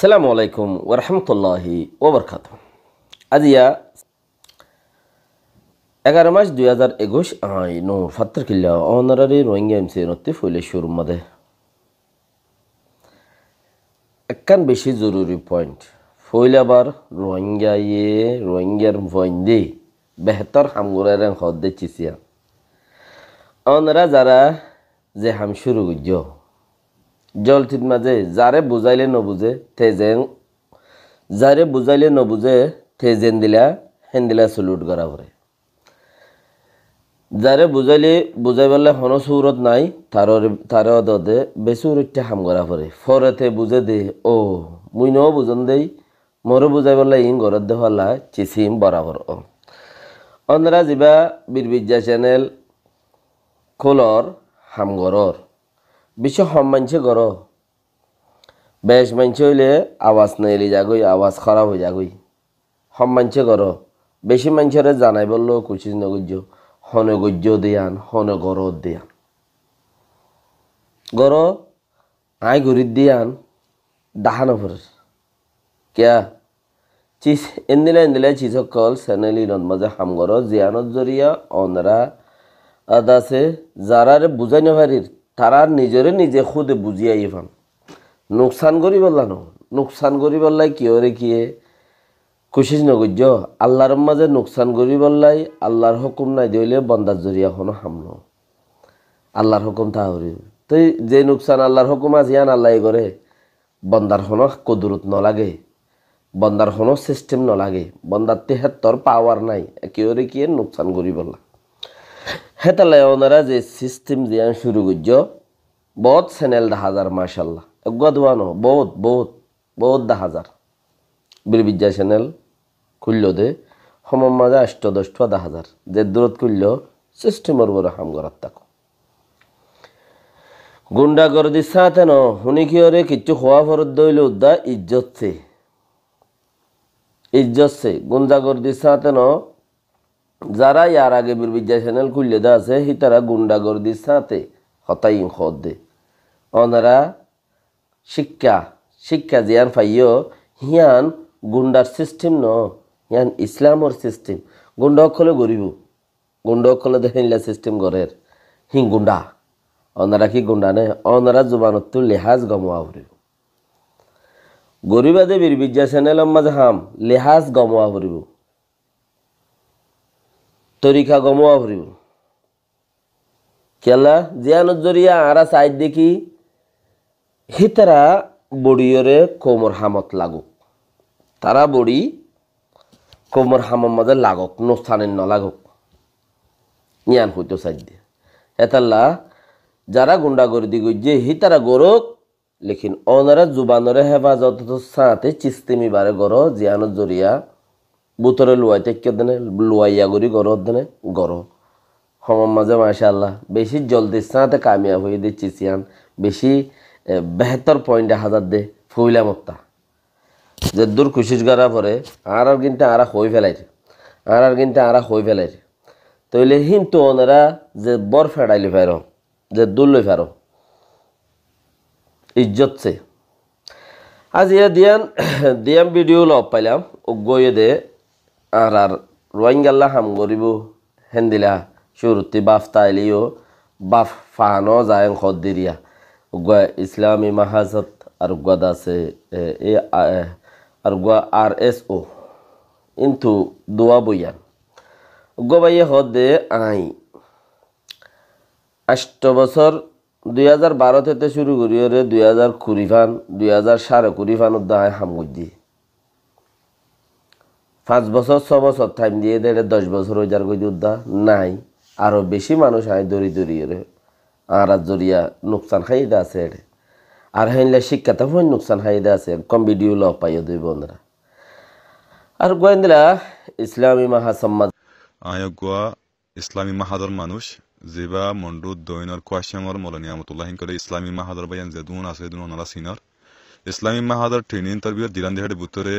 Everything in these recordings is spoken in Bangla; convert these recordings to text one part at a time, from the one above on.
আসসালামু আলাইকুম ওরহমতুল্লাহি ওবরকাত। আজিয়া 11 মাস 2021 আই নো ফাত্তর কিল্লা অনারারি রোহিঙ্গা এমসি নত্তি ফুলে শুরু মধ্যে একখান বেশি জরুরি পয়েন্ট ফইলাবার রোহিঙ্গা রোহিঙ্গার ভয়েন্দি বেহতর হামগুড়ার হদ্দে চিসিয়া অনারা যারা যে হাম শুরু গুজ জলঠিত মাঝে যারে বুঝাইলে নবুঝে তেজেন যারে বুঝাইলে নবুঝে তেজেন দিলা হেন্দিলা সুলুট করা পরে যারে বুঝাইলে বুঝাই বললে হন সুরত নাই তার দে বেসুরটা হাম করা পরে ফরেতে বুঝে দে ও মুই ন বুঝন দেই মোর বুঝাই বললে ইন ঘরত দে হল্লা চিসিম বরাবর অনরা যা বীরবিদ্যা চ্যানেল খোলর হামগরর বিশ্ব হম মানছে গর বেশ মানছে হইলে আওয়াজ নেলি যাগই আওয়াজ খারাপ হয়ে যাগই হম মানছে গর বেশি মানুষের জানাই বললো কুচিস নগজ্য হনে গজ্য দিয়ান হনে গরত দিয়ান গর আই ঘুরিত দিয়ান ডাহানো ফর কিয়া চিজ এন্দিলা চিজ সকল চ্যানেলি নদমাজে হাম গর জিয়ানত জরিয়া অনরা আদাসে যারারে বুঝাই নভারির তারা নিজরে নিজে খুদে বুঝিয়াই পান নোকসান করি বললা নোকসান করি বললাই কিয়রে কিয়ে কুশিস নগজ্য আল্লাহর মাঝে নোকসান করি বললাই আল্লাহর হুকুম নাই দিলে বন্দার জরিয়া হনো হামল আল্লাহর হুকুম তাহরি তো যে নোকসান আল্লাহর হুকুম আজিয়ান আল্লাহ করে বন্দার হনো কদরত নলাগে বন্দার হনো সিস্টেম নলাগে বন্দার তেহাত্তর পাওয়ার নাই কিয়রে কিয়ে নোকসান করি বললা হেতালাই ওনারা যে সিস্টেম দিয়ান শুরু করছ বহুত চ্যানেল 10,000 মাশাল্লাহ একগুয়া দোয়ানো বহুত 10,000 বীরবিদ্যা চ্যানেল খুলল দে সমম মাঝে 8-10টা 10,000 যে দূরত খুলল সিস্টেমের বড় হাম করার তাকো গুন্ডা করে দিচ্ছে হাতে ন শুনি কি ওরে কিচ্ছু খোয়া ফরত দইল উদ্দা ইজ্জতছে গুন্ডা করে দিচ্ছে হাতে ন যারা ইয়ার আগে বীরবিদ্যা চ্যানেল খুললে দা আছে হি তারা গুন্ডাগর্দির সাথে হতাই খদ দে ওনারা শিক্ষা জিয়ান পাইও হিয়ান গুন্ডার সিস্টেম ন হিয়ান ইসলামর সিস্টেম গুন্ডা অকলে গরিব গুন্ডা অকলে দেখেন সিস্টেম গড়ের হি গুন্ডা ওনারা কি গুন্ডা নে ওনারা জুবানত লেহাজ গমোয়া ভরিব গরিবাদে বীরবিদ্যা চ্যানেল মাঝে হাম লেহাজ গমোয়া ভরিব তরিকা গমোয়া ভরিব কেলা জিয়ানত জরিয়া আরা সাইড দেখি হিতারা বড়িয়রে কোমর হামত লাগুক তারা বড়ি কোমর হামর মাঝে লাগক নোস্থানের ন লাগুক ইয়ান হইতো সাইড দিয়ে হেতাল্লা যারা গুন্ডাগর্দি গজ্জে হিতারা গরক লেকিন অনারা জুবানরে হেফাজত সাথে চিস্তিমি বারে গর জিয়ানত জরিয়া বুতরে লুয়াই থেকে দেনে লুয়াইয়া গরি গরত দেনে গর সমম মাঝে মাশাআল্লাহ বেশি জলদি সাথে কামিয়াব হয়ে দিচ্ছি সিয়ান বেশি বেহতর পয়েন্টে হাজার দে ফুইলা মত্তা যে দূর খুশিস গারা পরে আর কিন্তু আরা হই ফেলাই তইলে কিন্তু ওনারা যে বর ফেড়াইলে ফের যে দূর লই ফের ইজ্জতছে আজ ইয়া দিয়াম ভিডিও লব পাইলাম ও গয়ে দে আর রোহিঙ্গাল্লা হাম গরিব হেন্দিলা শুরুতি বাফ তাইলিও বাফ ফানো যায় খদ্দিরিয়া উগুয়া ইসলামী মাহাজত আর উগুয়াদ আছে আর উগুয়া RSO কিন্তু দোয়া বইয়ান উগুয়া বাইয়ে হদে আই 8 বছর 2012 থেকে শুরু করিও রে 2020 ফান 2020 ফান উদ্দায় হাম গুজি 5 বছর 6 বছর টাইম দিয়ে দেড়ে 10 বছর হয়ে যার গই উদ্দা নাই আরো বেশি মানুষ আয় দড়ি রে আর জরিয়া নুকসান খাইদা আছে এড়ে আর হাইলে শিক্ষাটা হন নুকসান খাইদা আছে কম ভিডিও ল পাইও দুই বন্ধুরা আর গোয়েন্দিলা ইসলামী মাহাসম্মাদ আয়গুয়া ইসলামী মাহাদর মানুষ যেবা মন্ডু দৈনর কোয়াশামর মলনিয়ামতুল্লাহিন করে ইসলামী মাহাদর বায়ান যেদুন আছে দুন ওনারা সিনার ইসলামী মাহাদর ট্রেনিং তরবিয়ত দিলান দেহাড়ে বুতরে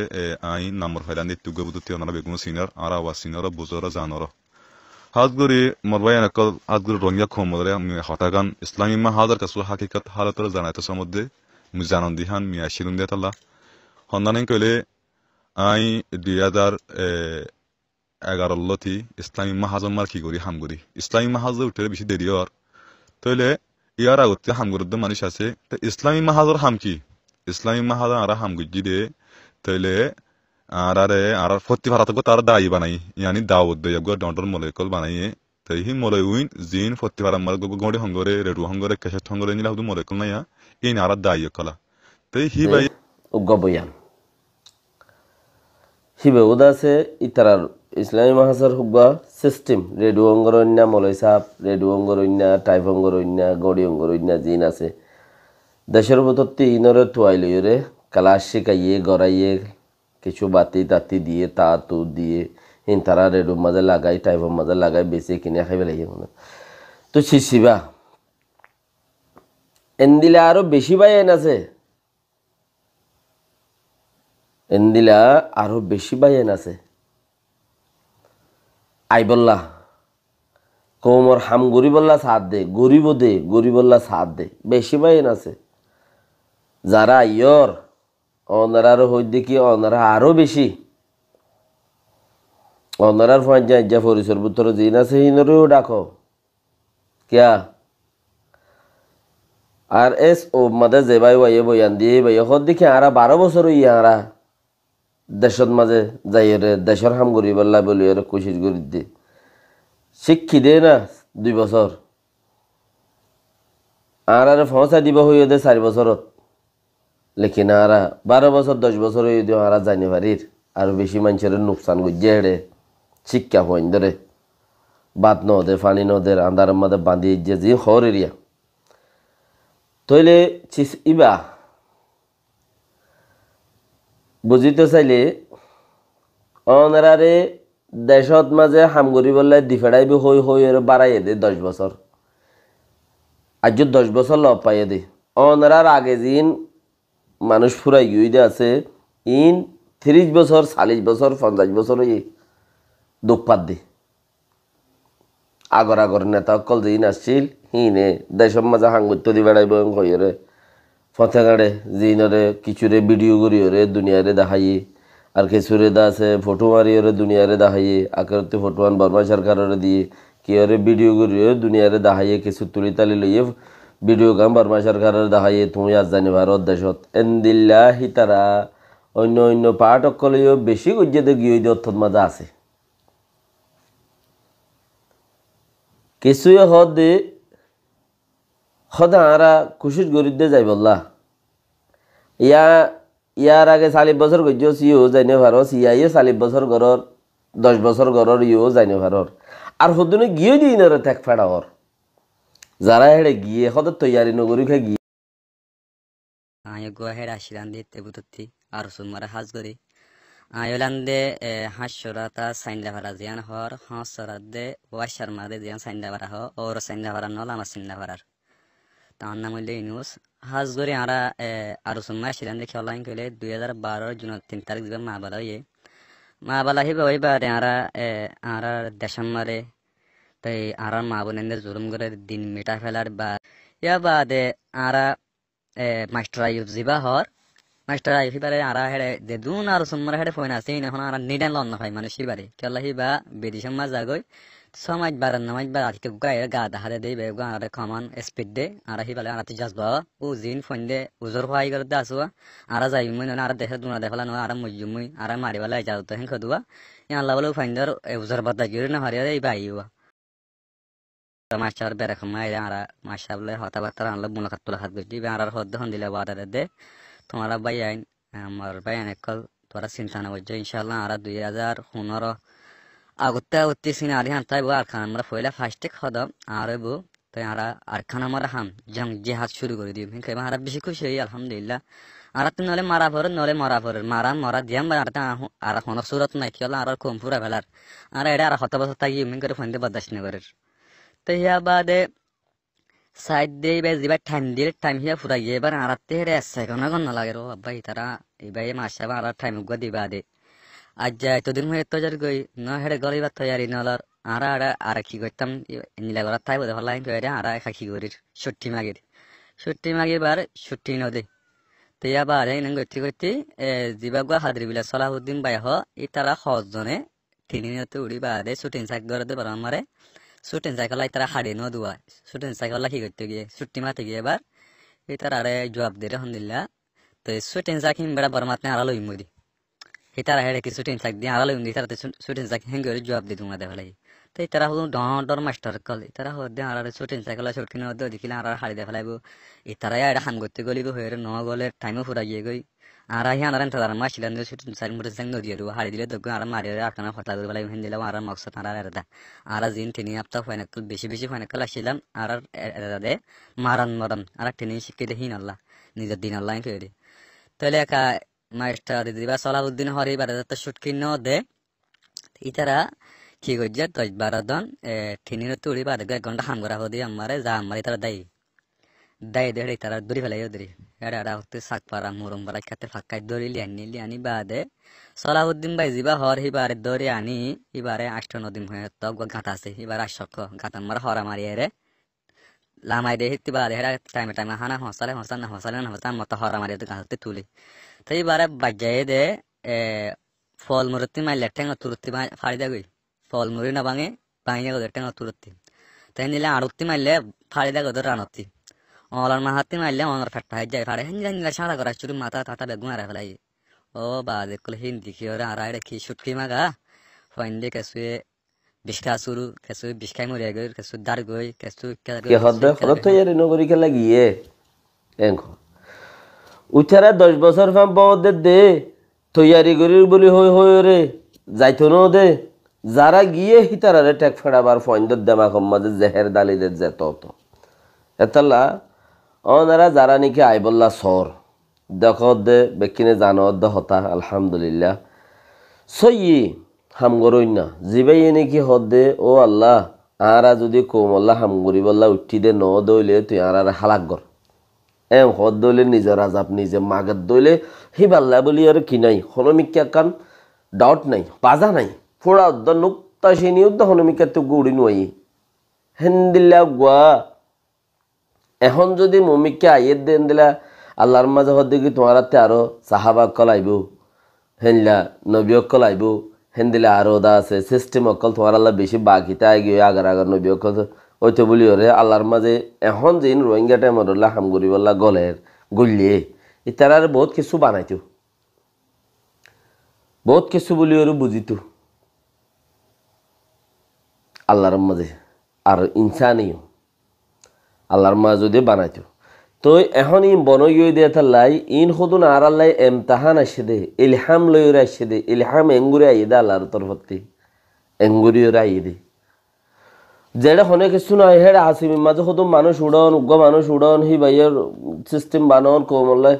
আই নম্বর ফাইলান দি তুগে বুততি ওনারা বেগুন সিনার আর আওয়া সিনার বুজরা জানর হাজগুরি মরবায়ান কল হাজগুরি রঙিয়া খমদরে আমি হতাগান ইসলামী মাহাদর কাসু হাকিকত হালতর জানাইতো সমুদ্রে মি জানন দিহান মি আশিরুন দেতাল্লাহ হন্দানিং কইলে আই 2011 ইসলামী মাহাজন মার কি করি হাম করি ইসলামী মাহাজ উঠে বেশি দেরি হর তইলে ইয়ার আগতে হাম করতে মানুষ আছে তো ইসলামী মাহাজর হাম কি ইসলামী মাহাজন আর হাম গুজি দে তইলে আর ফত্তি ভাড়া তার দায়ী বানাই ইয়ানি দাওয়াত দে ডন্টর মলেকল বানাইয়ে তাই হি মলে উইন জিন ফত্তি ভাড়া মার গড়ি হঙ্গরে রেডু হঙ্গরে কেশে হঙ্গরে নিলা হুদু মলেকল নাইয়া ইন আর দায়ী কলা তাই হি বাই উগ্গবয়ান হিবে উদাসে ইতারার ইসলামী মাহাজার হুগা সিস্টেম রেডু অঙ্গরন্যা মলয় সাপ রেডু অঙ্গরন্যা টাইপ অঙ্গরন্যা গড়ি অঙ্গরন্যা জিন আছে দেশের ভেতরতে ইনরে তোয়াইলরে ক্লাস শিখাইয়ে গড়াইয়ে কিছু বাতি তাতি দিয়ে তা তু দিয়ে হিন তারা রেডুর মাঝে লাগাই টাইপের মাঝে লাগাই বেশি কিনে খাইবে লাগে মনে তো শিশিবা এন দিলে আরো বেশি বাই এন আছে এন দিলা আরো বেশি বাই এন আছে আই বললা কোমর হাম গরিবল্লা সাথ দে গরিবল্লা সাথ দে বেশি বাই এন আছে যারা ইয়র অনারার হই দেখি অনারা আরো বেশি অনারার যা পরিসর ভিতরে জিন আছে হিনরেও ডাকো কিয়া আর এস ও মাদে যে ভাই বয়ান দিয়ে ভাই হদ দেখি আরা 12 বছর হই আরা দেশের মাঝে যাইরে দেশের হাম গরিব আল্লাহ বলি ওরে কোশিশ করি দে শিক্ষি দে না 2 বছর আরে ফসা দিব হইয়ে দে 4 বছরত লেকিন আরা 12 বছর 10 বছর হইয়ে দিও আরা জানি পারির আর বেশি মানুষের নুকসান গজ্জে হেড়ে শিক্ষা হইন ধরে বাত নদে ফানি নদের আন্ধারের মধ্যে বাঁধি যে যে হর এরিয়া তইলে ইবা বুঝিতে চাইলে অনারারে দেশত মাঝে হামগরি বললে দিফেড়াইবে হই হই এর বাড়াইয়ে দে 10 বছর আজ 10 বছর লব পাইয়ে দে অনারার আগে জিন মানুষ ফুরাই গিয়ে আছে ইন 30 বছর 40 বছর 50 বছর দুঃখ পাত দে আগর নেতা অকল জিন আসছিল হিনে দেশের মাঝে হাঙ্গুত্য দি বেড়াইব হইরে ফতে গাড়ে জিনরে কিছুরে ভিডিও করিওরে দুনিয়ারে দেখাইয়ে আর কিছুরে দা আছে ফটো মারিওরে দুনিয়ারে দেখাইয়ে আকারতে ফটোয়ান বর্মা সরকারের দিয়ে কিয়রে ভিডিও করিও দুনিয়ারে দেখাইয়ে কিছু তুলি তালি লইয়ে ভিডিও গাম বর্মা সরকারের দেখাইয়ে তুমি আজ জানি ভারত দেশত এন্দিল্লাহি তারা অন্য পাঠ অকলেও বেশি গজ্জেতে গিয়ে অর্থত মাঝে আছে কিছুই হদা আরা খুশির গরিব দে যাই বললা ইয়ার আগে 40 বছর গজ্জ সিও যাইনে ভারত ইয়াইও 40 বছর ঘরর 10 বছর ঘরর ইও যাইনে ভারত আর হদনে গিয়ে দিই না ত্যাগ ফেড়া হর যারা হেড়ে গিয়ে হদের তৈয়ারি নগরী খে গিয়ে আয় গোয়া হেড়ে আসিলাম দিতে বুততি আর সুমারা হাজ করি আয়োলান্দে হাসরা সাইনলা ভাড়া জিয়ান হর হাসরা দে ওয়াশার মাদে জিয়ান সাইনলা ভাড়া হ ওর সাইনলা ভাড়া নল আমার সাইনলা ভাড়ার তার নাম হইলে ইনুস হাজ করে আরা আর সুমা আসিলাম দেখে অনলাইন কইলে 2012 জুন 3 তারিখ দিবে মা বালা হিবে ওইবারে আরা দেশম মারে তাই আরা মা বোনের জুলুম করে দিন মেটা ফেলার বা ইয়া বাদে আরা মাস্টার আইব জিবা হর মাস্টার আইফি বারে আরা হেড়ে যে দুন আর সুমরা হেড়ে ফোন আছে এখন আরা নিডান লন না হয় মানুষের বাড়ি কেলাহি বা বেদিশম মা জাগই সমাজ বার নামাজ বা আজকে গায়ে গা দাহারে দেই বে গা আরে কমান স্পিড দে আরা হি বালে আরাতি জাজবা ও জিন ফোন দে উজর হই করে দাসুয়া আরা যাই মুই না আরা দেখে দুনা দেখলা না আরা মুই আরা মারি বালা যাও তো হেন খদুয়া ইয়া আল্লাহ বলে ফাইন্দার উজর বাদা গিরে না হারিয়া এই বাইওয়া মাস্টার বেরে খমাই আরা মাশাআল্লাহ হতাবাতার আল্লাহ মুলাকাত তুলা হাত গজি বে আরার হদ হন দিলে বাদা দে তোমারা ভাই আইন আমার ভাই অনেকল তোরা চিন্তা না করছো ইনশাল্লাহ আর 2015 আগতে সিনে আরি হান তাই আর খান আমরা পয়লা ফার্স্টে খদম আর বউ তাই আর খান আমরা হাম জং জিহাদ শুরু করে দিই কিন্তু আমরা বেশি খুশি হই আলহামদুলিল্লাহ আর তো নলে মারা ভরে মারা দিয়াম আর কোন সুরত নাই কিলা আর কম পুরা বেলার আর এটা আর হত বছর থাকি মিন করে ফন্দে বদাস নগরের তাই ইয়া বাদে সাইড দিয়ে এবার যেবার টাইম হিয়া ফুরাই এবার আরাতে হেরে আসছে কোন লাগে রো আব্বাই তারা এবার মাসা আর টাইম উগা দিবা দে আজ যাই এতদিন হয়ে তো যার গই না হেরে গলিবার তৈরি নলার আর কি করতাম নিলা গড়া তাই বোধ হলাই আর খাকি করির ছুটি মাগির বার ছুটি নদে তো ইয়াবার ইনান গতি গতি জিবাগুয়া হাদরি বিলা সলাহুদ্দিন বাইহ ইতারা হজনে ঠিনিনতে উড়ি বাদে শুটিং সাইক গরদে বার আমারে শুটিং সাইকেল ইতারা হাড়ি ন দুয়া শুটিং সাইকেল কি করতে গিয়ে ছুটি মাতে গিয়ে এবার ইতারা আরে জবাব দিলে হন্দিল্লা তো শুটিং সাইক হিমবেড়া বরমাতনে আড়ালো ইমুদি ইতারা হেড়ে কি শুটিং সাইক দিয়ে আড়ালো ইমুদি ইতারা শুটিং সাইক হেঙ্গে জবাব দি তোমাদের ফেলাই তো ইতারা হলো ডর মাস্টার কল ইতারা হদ্দে আড়ারে শুটিং সাইকেল ছুটকিনে হদ্দে দেখিলে আর হাড়ি দে ফেলাইব ইতারা এটা হাম করতে গলিব হয়ে ন গলে টাইমও ফুরা গিয়ে গই আর আহি আনার তারা মাছিলেন শুটিং সাইক মোটর সাইক নদী হাড়ি দিলে দগ্গ আর মারি আটকানা ফটা করে ফেলাই হেন দিলাম আর মকসদ আর এরদা আর জিন তিনি আপতা ফাইনাল বেশি বেশি ফাইনাল আসছিলাম আর এরাদে মারান আর তিনি শিখিলে হিন আল্লাহ নিজের দিন আল্লাহ ফেরি তাহলে একা মাস্টার দিবা সলাহুদ্দিন হরি বারে তো শুটকিন দে ইতারা কি করছে 10-12 জন ঠিনির তুড়ি বাদে 1 ঘন্টা হাম করা হদি আমারে যা আমারে তারা দাই দেড়ে তারা দড়ি ফেলাই দড়ি এড়া হতে শাক পারা মুরম পারা খাতে ফাঁকাই দড়ি লিয়ানি বাদে সলাহুদ্দিন ভাই জিবা হর হিবারে দড়ি আনি এবারে 8 নদিন হয়ে তক গাঁথা আছে এবার 8 গাঁথা মারা হরা মারি রে লামাই দে হিতি বাদে হেরা টাইমে হানা হসালে না মত হরা মারি তো গাঁথতে তুলি তো এবারে বাজায়ে দে ফল মুরতি মাইলে ঠেঙ্গ তুরতি ফাড়ি দে গই ফল মুড়ি না ভাঙে গদের ঠেঙ্গ তুরতি তাই নিলে আড়তি মারলে ফাড়ি দে গদের রানতি অলার মাহাতি মারলে অনর ফেটটা হয়ে যায় ফাড়ে হেন সাদা করা চুরি মাথা টাটা বেগুন আর ফেলাই ও বা দেখলে হিন্দি কি ওরা আর কি সুটকি মাগা ফাইন্ডে কেসুয়ে বিষ্কা শুরু কেসুয়ে বিষ্কাই মরে গই কেসু দার গই কেসু কে হদ্দে ফরত ইয়ারি নগরি কে লাগিয়ে এঙ্ক উঠারা 10 বছর ফাম বদে দে তৈয়ারি করির বলি হই রে যাইতো ন দে যারা গিয়ে হিতারারে টেক ফেড়াবার ফয়েন্দের দেমাকম মাঝে জেহের দালিদের যে তত এতলা ওনারা যারা নাকি আইবল্লা সর দেখো দে বেকিনে জানো দে হতা আলহামদুলিল্লাহ সই হামগরই না জিবাই নাকি হদে ও আল্লাহ আরা যদি কোমল্লা হামগরি বল্লা উঠি দে ন দইলে তুই আর হালাক গর হদ দইলে নিজের আজাব নিজে মাগত দইলে হিবাল্লা বলি আর কি নাই হনমিকা কান ডাউট নাই বাজা নাই ফোড়া উদ্দ নুক্তা সেই উদ্দ হনমিকা তো গৌড়ি নুয়াই হেন্দিল্লা গুয়া এখন যদি মমিককে আইয়ের দেন দিলা আল্লাহর মাঝে হদ দেখি তোমার হাতে আরো সাহাবা অকল আইব হেনলা নবী অকল আইব হেন দিলে আরো দা আছে সিস্টেম অকল তোমার আল্লাহ বেশি বাকিতে আই গিয়ে আগার নবী অকল ওইতো বলি ওরে আল্লাহর মাঝে এখন যে রোহিঙ্গা টাইমর হামগুড়ি বললা গলের গলিয়ে ইতারা বহুত কিছু বানাইতো বহুত কিছু বলি ওরে বুঝিত আল্লাহর মাঝে আর ইনসানিও আল্লাহর মা যদি বানাইতো তো এখন ই বনই দিয়ে থাল্লাই ইন সদুন আর আল্লাহ এমতাহান আসে দে ইলহাম লইরে আসে দে ইলহাম এঙ্গুরে আইয়ে দে আল্লাহর তরফতি এঙ্গুরিওরে আইয়ে দে যেটা হনে কিছু নয় হেড়ে আসিমি মাঝে সদুন মানুষ উড়ন উগ্র মানুষ উড়ন হি ভাইয়ের সিস্টেম বানন কোমল্লা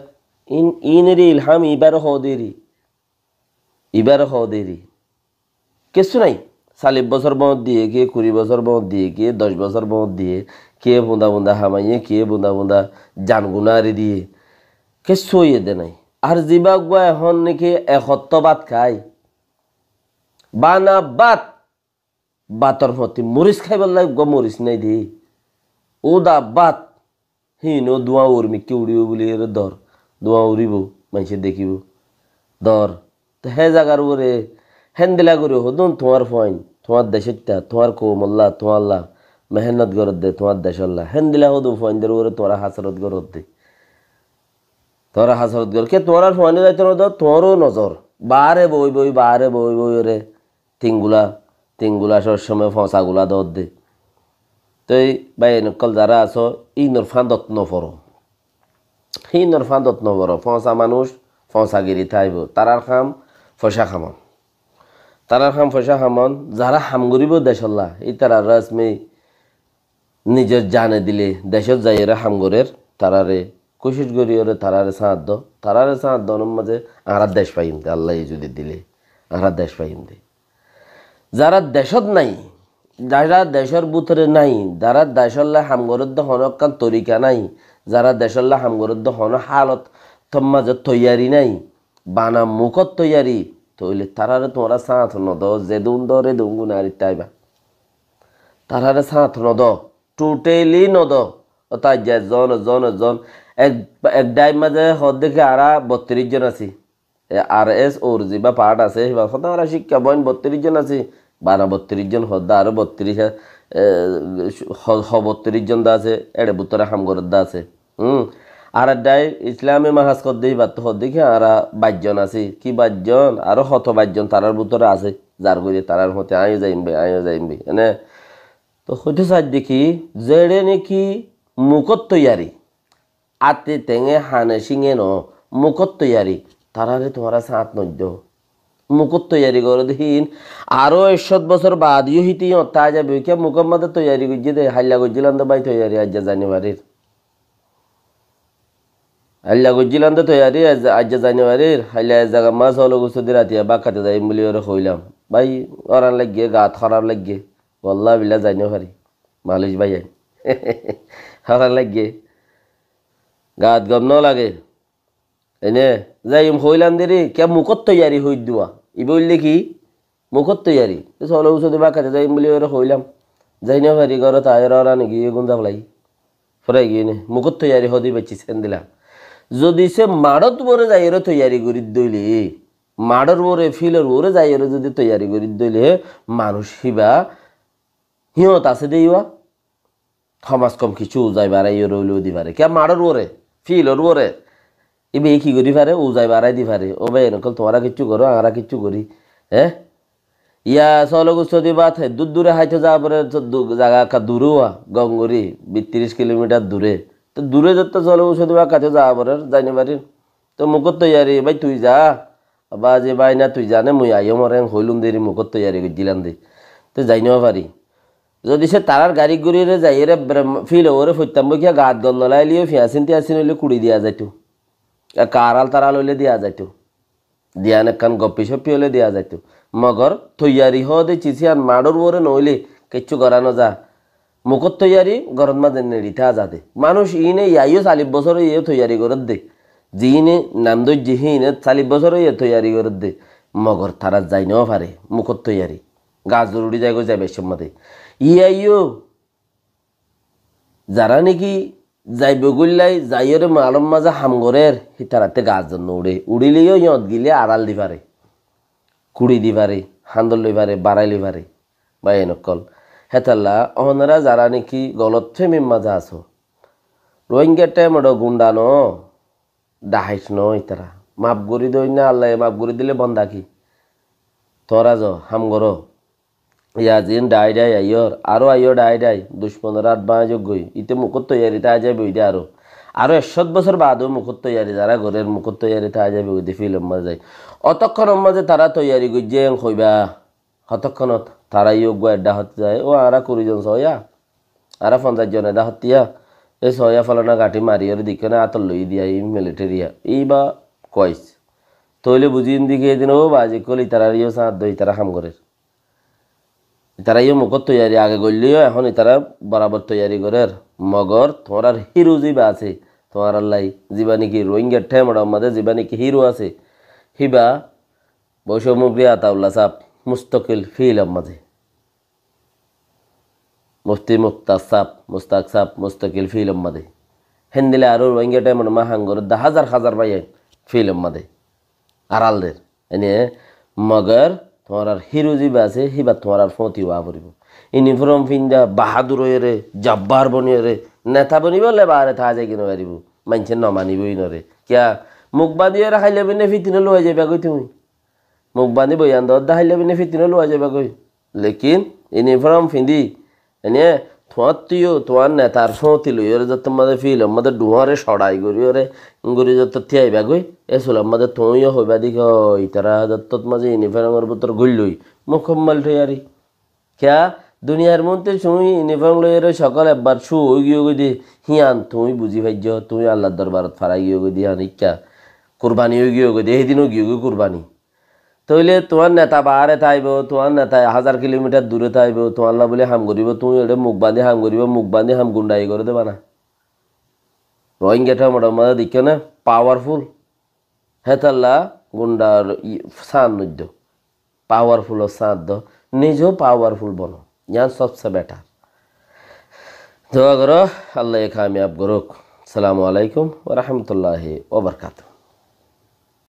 ইনেরি ইলহাম ইবারে দেরি কিছু নাই 40 বছর বন্ধ দিয়ে কে 20 বছর বন্ধ দিয়ে কে 10 বছর বন্ধ দিয়ে কে বুন্দা হামাইয়ে কে বুন্দা জানগুনারি দিয়ে কিছু ইয়ে দে নাই আর জিবা গুয়া এখন নাকি 71 বাত খাই বানা বাতর মতি মরিচ খাই বললাই গো মরিচ নাই দি ওদা বাত হিনো দোয়া উর্মি কে উড়িব বলি এর দর দোয়া উড়িব মানুষে দেখিব দর তো হে জাগার উপরে হেন্দিলা করে হদুন তোমার ফয়েন তোমার দেশেরটা তোমার কোমল্লা তোমাল্লা মেহনত গরত দে তোমার দেশল্লা হেন্দিলা হদু ফয়েনদের উপরে তোরা হাসরত গরত দে তোরা হাসরত গর কে তোমার আর ফয়েনে যাইতে না তোরও নজর বারে বই রে তিনগুলা সবসময় ফসাগুলা দর দে তুই বাই নকল যারা আছো ইনর ফাঁদত নফর হিনর ফাঁদত নফর ফসা মানুষ ফসাগিরি থাইব তারার খাম ফসা খামন যারা হাম গরিব দেশল্লা এই তারা রাজমে নিজের জানে দিলে দেশত যাইয়েরা হামগরের তারারে কোশিশ করিওরে তারারে সাহায্য মাঝে আরা দেশ পাইম দে আল্লাহ যদি দিলে আরা দেশ পাইম দে যারা দেশত নাই যারা দেশের ভিতরে নাই যারা দেশল্লা হামগরদ্দ হনকান তরিকা নাই যারা দেশল্লা হামগরদ্দ হন হালত তোর মাঝে তৈয়ারি নাই বানা মুখত তৈয়ারি তইলে তারারে তোমরা সাথ নদ যেদুন দরে দুঙ্গু নারী তাইবা তারারে সাথ নদ টোটেলি নদ তাই যে জন এক এক ডাইম মাঝে হদ দেখে আরা 32 জন আছি আর এস ওর বা পার্ট আছে বা কথা আমরা শিক্ষা বইন 32 জন আছি 32 জন হদ্দা আরো 32 32 জন দা আছে এড়ে বুতরা হামগরদ দা আছে আর ডাই ইসলামে মাহাজ কর দেই বাত হদ দেখে আরা 22 জন আছি কি 22 জন আরো 22 জন তারার বুতরা আছে যার কইরে তারার মতে আইও যাইমবে এনে তো হইতে চাই দেখি যেড়ে নাকি মুখত তৈয়ারি আতে তেঙে হানে সিঙে ন মুখত তৈয়ারি তারারে তোমারা সাত নদ্য মুখত তৈয়ারি করে দেখিন আরো 100 বছর বাদ ইউ হিতি তা যাবে কে মুকম্মদ তৈয়ারি করছে দে হাল্লা গজিলাম তো বাই তৈয়ারি আজ জানুয়ারির হাল্লা গজিলাম তো তৈয়ারি আজ জানুয়ারির হাল্লা জায়গা মাছ হলো গুছদি রাতিয়া বাকাতে যাই বলি ওরা হইলাম ভাই ওরান লাগিয়ে গাত খারাপ লাগিয়ে বল্লা বিলা জানুয়ারি মালিশ ভাই ওরান লাগিয়ে গাত গম ন লাগে এনে যাই হইলাম দেরি কে মুখত তৈয়ারি হই দুয়া ই বললে কি মুখত তৈয়ারি চলো ওষুধ বাকাতে যাই বলি ওরা হইলাম যাই না ভারি ঘর তাইরা ওরা নাকি গুণ যাবলাই ফরাই গিয়ে নে মুখত তৈয়ারি হদি বেচি সেন দিলা যদি সে মাড়ত বরে যাই এর তৈয়ারি করি দইলে মাড়র বরে ফিলর বরে যাই এর যদি তৈয়ারি করি দইলে মানুষ হিবা হিয়ত আছে দেইবা সমাজ কম কিছু যাই বাড়াই রইলেও দি পারে কে মাড়র বরে ফিলর বরে এবে কি করি পারে ও যাই বাড়াই দি পারে ও ভাই নকল তোমরা কিচ্ছু করো আমরা কিচ্ছু করি হ্যাঁ ইয়া চলো গুছদি বাত দূর দূরে হাইতে যাওয়া পরে জায়গা কা দূরে হওয়া গঙ্গরি 32 কিলোমিটার দূরে তো দূরে যত চলো গুছদি বা কাছে যাওয়া পরে যাইনি পারি তো মুখত তৈয়ারি ভাই তুই যা বা যে ভাই না তুই জানে মুই আইও মরে হইলুম দেরি মুখত তৈয়ারি করছিলাম দে তো যাইনিও পারি যদি সে তারার গাড়ি গুড়িয়ে যাই এরে ফিল ওরে ফুটতাম বই কিয়া গাত গন্ধ লাইলিও ফিয়াসিন টিয়াসিন হইলে কুড়ি দিয়া যাইতো কারাল তারাল হইলে দিয়া যাইতো দিয়ান একখান গপ্পি সপ্পি হলে দিয়া যাইতো মগর তৈয়ারি হদে চিচিয়ান মাডর ওরে নইলে কিচ্ছু করানো যা মুখত তৈয়ারি গরম মাঝে নেড়িতে যাতে মানুষ ইনে ইয়াইও 40 বছর ইয়ে তৈয়ারি করে দে যিনি নাম দই জিহিনে 40 বছর ইয়ে তৈয়ারি করে দে মগর তারা যাই নেও পারে মুখত তৈয়ারি গাছ জরুরি যাই গো যাবে সম্মতে ইয়াইও যারা নাকি যাইব গুল্লাই যাইরে মালম মাজা হামগরের হিতারাতে গাছ জন্য উড়িলেও ইয়ত গিলে আড়াল দি পারে কুড়ি দি পারে হান্দল লই পারে বাড়াইলি পারে বা এনেকল হেতাল্লা অহনারা যারা নাকি গলত ফেমিম মাজা আছো রোহিঙ্গা টাইম গুন্ডানো ডাহাইস ন ইতারা মাপ গড়ি দই না আল্লাহ মাপ গড়ি দিলে বন্দা কি তোরা যো হামগর ইয়া জিন ডাই আইয়র আরো আইয়র ডাই দুশ্মন রাত বাঁযোগ্যই ইতে মুখত তৈয়ারি তা যাবে ওইটা আরো 100 বছর বাদও মুখত তৈয়ারি যারা ঘরের মুখত তৈয়ারি তা যাবে ওইতে ফিল্ম মাঝে অতক্ষণ মাঝে তারা তৈয়ারি করছে কইবা কতক্ষণত তারা ইয়োগ্য এডা হতে যায় ও আরা 20 জন সয়া আরা 50 জন এডা হতিয়া এই সয়া ফলানা গাঠি মারিয়র দিকে না আতর লই দিয়া এই মিলিটারিয়া এই বা কইস তইলে বুঝিন দিকে এদিন ও বাজি কলি তারা ইয়ো সাথ দই তারা হাম করে তারা ইয়ে মুখত তৈয়ারি আগে করলেও এখন তারা বরাবর তৈয়ারি করে মগর তোমার আর হিরো জিবা আছে তোমার আল্লাহ জিবা নাকি রোহিঙ্গার ঠেমড় আমাদের জিবা নাকি হিরো আছে হিবা বৈষম্যগ্রী আতাউল্লাহ সাপ মুস্তকিল ফিল মাঝে মুফতি মুক্তা সাপ মুস্তাক সাপ মুস্তকিল ফিল মাঝে হেন্দিলে আরো রোহিঙ্গা ঠেমড় মা হাঙ্গর হাজার হাজার পাই ফিল মাঝে আড়ালদের এনে মগর তোমার আর হিরো জিবা আছে হিবা তোমার আর ফতি হওয়া পড়ব ইউনিফর্ম পিন্ধা বাহাদুর রে জব্বার বনিয়ে রে নেতা বনিব লে বারে থা যায় কিনে পারিব মানুষের নমানিবই নরে কিয়া মুখ বাঁধিয়ে খাইলে বিনে ফিতিনে লোয়া যাবে কই তুমি মুখ বাঁধি বই আন্দ খাইলে বিনে ফিতিনে লোয়া যাবে কই লেকিন ইউনিফর্ম পিন্ধি এনে তোমার তুইও তোমার নেতার ফতি লই ওরে যত মাঝে ফিল আমাদের ডুহারে সড়াই করি ওরে গড়ি যত থিয়াইবা কই এসল আমাদের তুইও হইবা দিক তারা যত মাঝে ইউনিফর্মের ভিতর ঘুরলই মুখম্মল ঠেয়ারি খেয়া দুনিয়ার মধ্যে তুমি ইউনিফর্ম লইয়ের সকাল একবার শু হয়ে গিয়ে গই দি হিয়ান তুমি বুঝি ভাইজ তুমি আল্লাহর দরবারত ফারাই গিয়ে গই দি হানিকা কুরবানি হয়ে গিয়ে গই দি সেদিনও গিয়ে গই কুরবানি তইলে তোমার নেতা বাহারে থাইব তোমার নেতা 1000 কিলোমিটার দূরে থাইব তোমার আল্লাহ বলে হাম করিব তুমি এটা মুখ বাঁধি হাম করিব মুখ বাঁধি হাম গুন্ডাই করে দেবা না রোহিঙ্গাটা মোটামুটি দেখে না পাওয়ারফুল হেতাল্লা গুন্ডার সান নদ্য পাওয়ারফুল সাদ নিজেও পাওয়ারফুল বনো ইয়ান সবসে বেটার দোয়া করো আল্লাহ কামিয়াব করুক আসসালামু আলাইকুম ওয়া রাহমাতুল্লাহি ওয়া বারাকাতুহু।